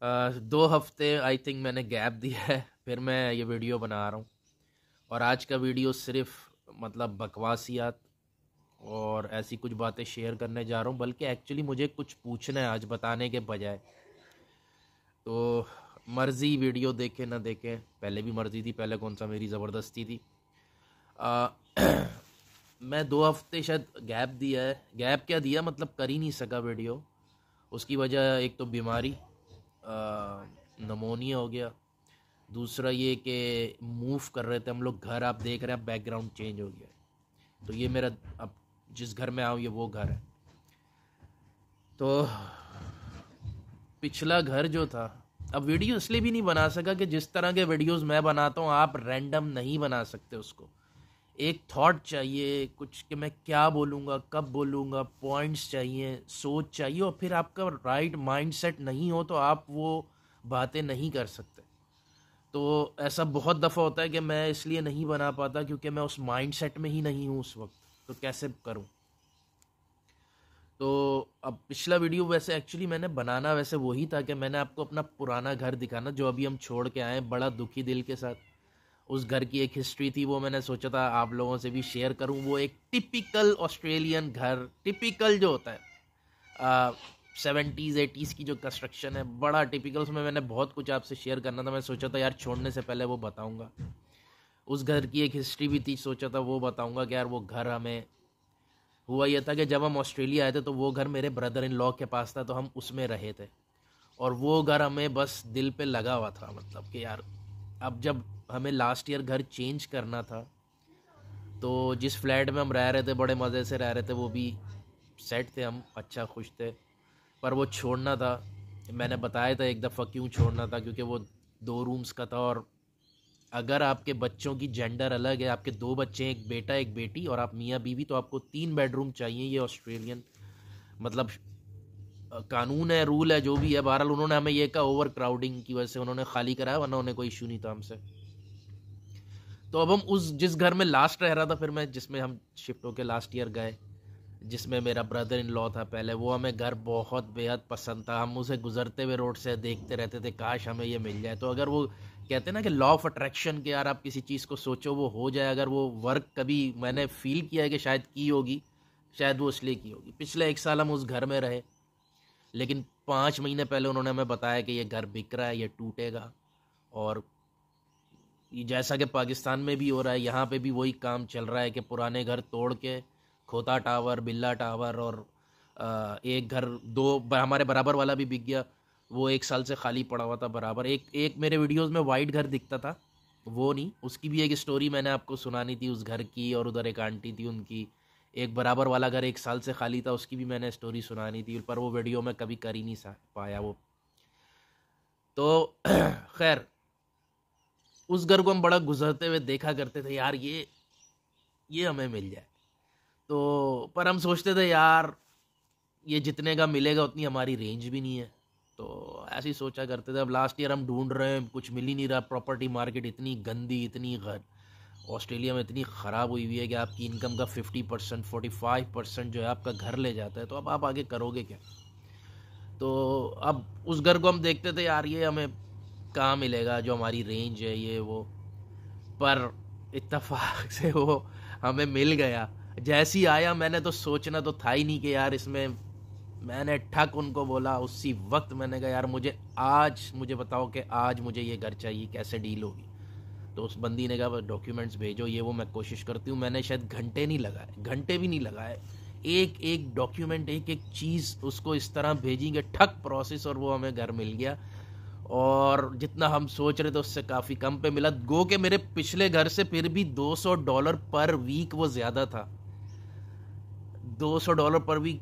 दो हफ्ते I think मैंने गैप दिया है, फिर मैं ये वीडियो बना रहा हूँ। और आज का वीडियो सिर्फ मतलब बकवासियात और ऐसी कुछ बातें शेयर करने जा रहा हूँ, बल्कि एक्चुअली मुझे कुछ पूछना है आज बताने के बजाय। तो मर्ज़ी वीडियो देखे ना देखे, पहले भी मर्ज़ी थी, पहले कौन सा मेरी ज़बरदस्ती थी। आ, मैं 2 हफ्ते शायद गैप दिया है। गैप क्या दिया, मतलब कर ही नहीं सका वीडियो। उसकी वजह एक तो बीमारी, नमोनिया हो गया। दूसरा ये कि मूव कर रहे थे हम लोग घर, आप देख रहे हैं बैकग्राउंड चेंज हो गया है। तो ये मेरा अब जिस घर में आऊँ ये वो घर है। तो पिछला घर जो था, अब वीडियो इसलिए भी नहीं बना सका कि जिस तरह के वीडियोस मैं बनाता हूँ आप रैंडम नहीं बना सकते उसको। एक थॉट चाहिए कुछ कि मैं क्या बोलूँगा, कब बोलूँगा, पॉइंट्स चाहिए, सोच चाहिए, और फिर आपका राइट माइंडसेट नहीं हो तो आप वो बातें नहीं कर सकते। तो ऐसा बहुत दफ़ा होता है कि मैं इसलिए नहीं बना पाता क्योंकि मैं उस माइंडसेट में ही नहीं हूँ उस वक्त। तो कैसे करूँ? तो अब पिछला वीडियो वैसे एक्चुअली मैंने बनाना वैसे वही था कि मैंने आपको अपना पुराना घर दिखाना जो अभी हम छोड़ के आए, बड़ा दुखी दिल के साथ। उस घर की एक हिस्ट्री थी, वो मैंने सोचा था आप लोगों से भी शेयर करूं। वो एक टिपिकल ऑस्ट्रेलियन घर, टिपिकल जो होता है 70s 80s की जो कंस्ट्रक्शन है, बड़ा टिपिकल। उसमें मैंने बहुत कुछ आपसे शेयर करना था। मैं सोचा था यार छोड़ने से पहले वो बताऊंगा। उस घर की एक हिस्ट्री भी थी, सोचा था वो बताऊंगा कि यार वो घर हमें हुआ ये था कि जब हम ऑस्ट्रेलिया आए थे तो वो घर मेरे ब्रदर इन लॉ के पास था, तो हम उसमें रहे थे। और वो घर हमें बस दिल पे लगा हुआ था, मतलब कि यार अब जब हमें लास्ट ईयर घर चेंज करना था तो जिस फ्लैट में हम रह रहे थे बड़े मज़े से रह रहे थे, वो भी सेट थे, हम अच्छा खुश थे, पर वो छोड़ना था। मैंने बताया था एक दफ़ा क्यों छोड़ना था, क्योंकि वो 2 रूम्स का था। और अगर आपके बच्चों की जेंडर अलग है, आपके 2 बच्चे, एक बेटा एक बेटी, और आप मियाँ बीवी, तो आपको 3 बेडरूम चाहिए। ये ऑस्ट्रेलियन मतलब कानून है, रूल है, जो भी है। बहरहाल उन्होंने हमें ये कहा ओवर क्राउडिंग की वजह से उन्होंने खाली कराया, वरना उन्हें कोई इशू नहीं था हमसे। तो अब हम उस जिस घर में लास्ट रह रहा था, फिर मैं जिसमें हम शिफ्ट होके लास्ट ईयर गए, जिसमें मेरा ब्रदर इन लॉ था पहले, वो हमें घर बहुत बेहद पसंद था। हम उसे गुजरते हुए रोड से देखते रहते थे, काश हमें ये मिल जाए। तो अगर वो कहते हैं ना कि लॉ ऑफ अट्रैक्शन के, यार आप किसी चीज़ को सोचो वो हो जाए, अगर वो वर्क कभी मैंने फील किया है कि शायद की होगी, शायद वो इसलिए की होगी। पिछले 1 साल हम उस घर में रहे, लेकिन 5 महीने पहले उन्होंने हमें बताया कि ये घर बिक रहा है, ये टूटेगा। और ये जैसा कि पाकिस्तान में भी हो रहा है, यहाँ पे भी वही काम चल रहा है कि पुराने घर तोड़ के खोता टावर, बिल्ला टावर, और एक घर हमारे बराबर वाला भी बिक गया। वो 1 साल से खाली पड़ा हुआ था बराबर। एक एक मेरे वीडियोस में वाइट घर दिखता था, वो नहीं, उसकी भी एक स्टोरी मैंने आपको सुनानी थी उस घर की। और उधर एक आंटी थी, उनकी एक बराबर वाला घर 1 साल से खाली था, उसकी भी मैंने स्टोरी सुनानी थी, पर वो वीडियो में कभी कर ही नहीं पाया वो। तो खैर, उस घर को हम बड़ा गुजरते हुए देखा करते थे, यार ये हमें मिल जाए। तो पर हम सोचते थे यार ये जितने का मिलेगा उतनी हमारी रेंज भी नहीं है। तो ऐसे ही सोचा करते थे। अब लास्ट ईयर हम ढूंढ रहे हैं, कुछ मिल ही नहीं रहा। प्रॉपर्टी मार्केट इतनी गंदी, इतनी ऑस्ट्रेलिया में इतनी ख़राब हुई हुई है कि आपकी इनकम का 50% 45% जो है आपका घर ले जाता है। तो अब आप आगे करोगे क्या? तो अब उस घर को हम देखते थे, यार ये हमें कहाँ मिलेगा जो हमारी रेंज है, ये वो। पर इत्तेफाक से वो हमें मिल गया। जैसे ही आया, मैंने तो सोचना तो था ही नहीं कि यार इसमें, मैंने ठक उनको बोला उसी वक्त। मैंने कहा यार मुझे बताओ कि आज मुझे ये घर चाहिए, कैसे डील होगी? तो उस बंदी ने कहा डॉक्यूमेंट्स भेजो, ये वो, मैं कोशिश करती हूँ। मैंने शायद घंटे नहीं लगाए, घंटे भी नहीं लगाए, एक एक डॉक्यूमेंट, एक एक चीज़ उसको इस तरह भेजेंगे, ठक प्रोसेस, और वो हमें घर मिल गया। और जितना हम सोच रहे थे उससे काफ़ी कम पे मिला। गो के मेरे पिछले घर से फिर भी $200 पर वीक वो ज़्यादा था। $200 पर वीक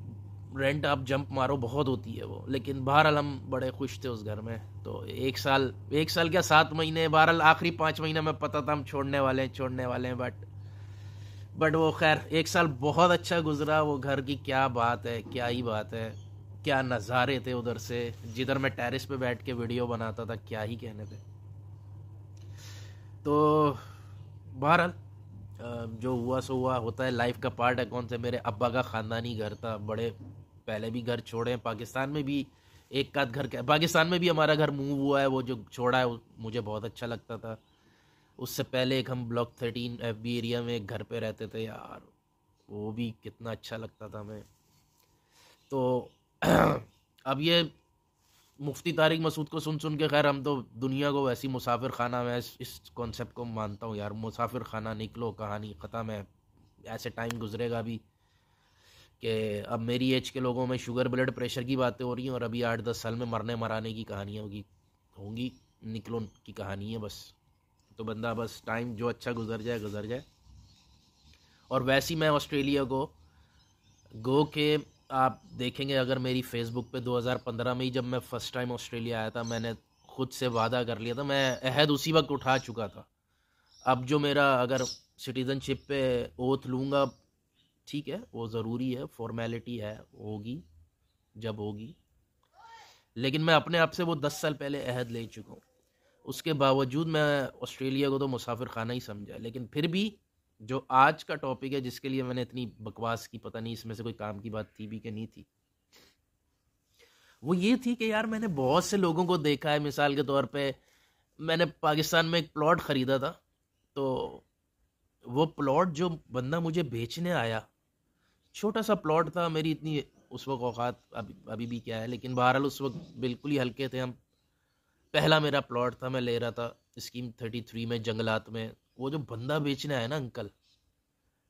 रेंट आप जंप मारो, बहुत होती है वो। लेकिन बहरहाल हम बड़े खुश थे उस घर में। तो 1 साल क्या, 7 महीने, बहरहाल आखिरी 5 महीने में पता था हम छोड़ने वाले हैं। बट वो खैर 1 साल बहुत अच्छा गुजरा। वो घर की क्या बात है, क्या ही बात है, क्या नज़ारे थे उधर से, जिधर मैं टेरेस पे बैठ के वीडियो बनाता था, क्या ही कहने थे। तो बहरहाल जो हुआ सो हुआ, होता है, लाइफ का पार्ट है। कौन से मेरे अब्बा का ख़ानदानी घर था, बड़े पहले भी घर छोड़े हैं, पाकिस्तान में भी एक आध घर का। पाकिस्तान में भी हमारा घर मूव हुआ है, वो जो छोड़ा है मुझे बहुत अच्छा लगता था। उससे पहले एक हम ब्लॉक 13 FB एरिया में एक घर पे रहते थे यार, वो भी कितना अच्छा लगता था हमें। तो अब ये मुफ्ती तारिक मसूद को सुन सुन के खैर हम तो दुनिया को वैसी मुसाफिर खाना, मैं इस कॉन्सेप्ट को मानता हूँ यार, मुसाफिर खाना, निकलो कहानी ख़त्म है। ऐसे टाइम गुजरेगा अभी कि अब मेरी एज के लोगों में शुगर ब्लड प्रेशर की बातें हो रही हैं और अभी 8-10 साल में मरने मराने की कहानियाँ होंगी, निकलो की कहानी है बस। तो बंदा बस टाइम जो अच्छा गुजर जाए गुजर जाए। और वैसे ही मैं ऑस्ट्रेलिया को गो के, आप देखेंगे अगर मेरी फेसबुक पे 2015 में ही जब मैं फ़र्स्ट टाइम ऑस्ट्रेलिया आया था, मैंने खुद से वादा कर लिया था, मैं अहद उसी वक्त उठा चुका था। अब जो मेरा अगर सिटीज़नशिप पे ओथ लूँगा, ठीक है वो ज़रूरी है, फॉर्मेलिटी है, होगी जब होगी, लेकिन मैं अपने आप से वो 10 साल पहले अहद ले चुका हूँ। उसके बावजूद मैं ऑस्ट्रेलिया को तो मुसाफिर खाना ही समझा, लेकिन फिर भी जो आज का टॉपिक है जिसके लिए मैंने इतनी बकवास की, पता नहीं इसमें से कोई काम की बात थी भी कि नहीं थी, वो ये थी कि यार मैंने बहुत से लोगों को देखा है। मिसाल के तौर पे मैंने पाकिस्तान में एक प्लॉट ख़रीदा था, तो वो प्लॉट जो बंदा मुझे बेचने आया, छोटा सा प्लॉट था, मेरी इतनी उस वक्त औकात अभी भी क्या है, लेकिन बहरहाल उस वक्त बिल्कुल ही हल्के थे हम। पहला मेरा प्लॉट था, मैं ले रहा था स्कीम 33 में जंगलात में। वो जो बंदा बेचने आया ना अंकल,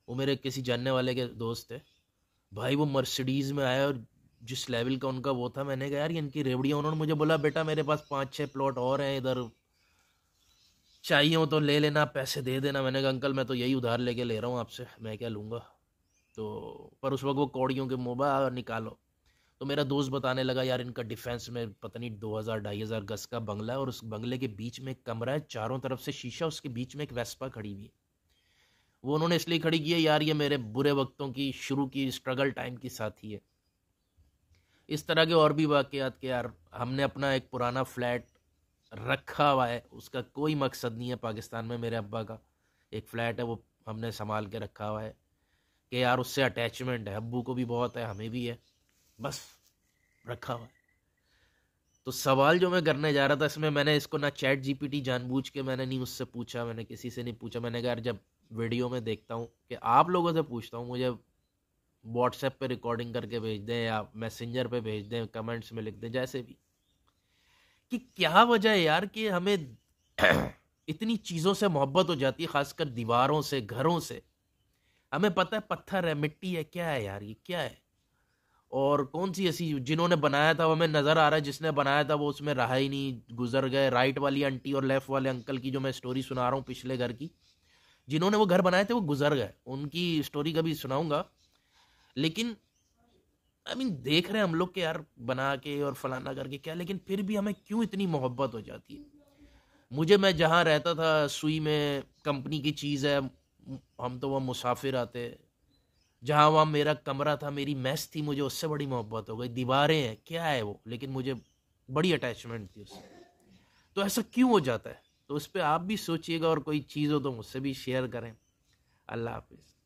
वो मेरे किसी जानने वाले के दोस्त थे भाई, वो मर्सिडीज़ में आया और जिस लेवल का उनका वो था, मैंने कहा यार ये इनकी रेवड़ियाँ। उन्होंने मुझे बोला बेटा मेरे पास 5-6 प्लॉट और हैं इधर, चाहिए हो तो ले लेना, पैसे दे देना। मैंने कहा अंकल मैं तो यही उधार लेके ले रहा हूँ आपसे, मैं क्या लूँगा। तो पर उस वक्त वो कौड़ियों के मुँह निकालो। तो मेरा दोस्त बताने लगा यार इनका डिफेंस में पता नहीं 2000-2500 गज का बंगला है, और उस बंगले के बीच में एक कमरा है, चारों तरफ से शीशा, उसके बीच में एक वेस्पा खड़ी हुई है। वो उन्होंने इसलिए खड़ी की है यार ये मेरे बुरे वक्तों की, शुरू की स्ट्रगल टाइम की साथी है। इस तरह के और भी वाकयात के यार, हमने अपना एक पुराना फ्लैट रखा हुआ है, उसका कोई मकसद नहीं है पाकिस्तान में। मेरे अब्बा का एक फ़्लैट है, वो हमने संभाल के रखा हुआ है कि यार उससे अटैचमेंट है, अब्बू को भी बहुत है, हमें भी है, बस रखा हुआ है। तो सवाल जो मैं करने जा रहा था इसमें, मैंने इसको ना ChatGPT जानबूझ के मैंने नहीं उससे पूछा, मैंने किसी से नहीं पूछा। मैंने कहा यार जब वीडियो में देखता हूँ कि आप लोगों से पूछता हूँ, मुझे व्हाट्सएप पे रिकॉर्डिंग करके भेज दें या मैसेंजर पे भेज दें, कमेंट्स में लिख दें, जैसे भी, कि क्या वजह है यार कि हमें इतनी चीज़ों से मोहब्बत हो जाती है, खासकर दीवारों से, घरों से। हमें पता है पत्थर है, मिट्टी है, क्या है यार ये क्या है, और कौन सी ऐसी जिन्होंने बनाया था वो हमें नज़र आ रहा है, जिसने बनाया था वो उसमें रहा ही नहीं, गुजर गए। राइट वाली आंटी और लेफ़्ट वाले अंकल की जो मैं स्टोरी सुना रहा हूँ पिछले घर की, जिन्होंने वो घर बनाए थे वो गुजर गए, उनकी स्टोरी कभी सुनाऊंगा। लेकिन देख रहे हैं हम लोग के यार बना के और फलाना करके क्या, लेकिन फिर भी हमें क्यों इतनी मोहब्बत हो जाती है। मैं जहाँ रहता था सुई में कंपनी की चीज़ है, हम तो वहाँ मुसाफिर आते, जहाँ वहाँ मेरा कमरा था, मेरी मेस थी, मुझे उससे बड़ी मोहब्बत हो गई। दीवारें हैं, क्या है वो, लेकिन मुझे बड़ी अटैचमेंट थी उससे। तो ऐसा क्यों हो जाता है, तो उस पर आप भी सोचिएगा, और कोई चीज़ हो तो मुझसे भी शेयर करें। अल्लाह हाफिज़।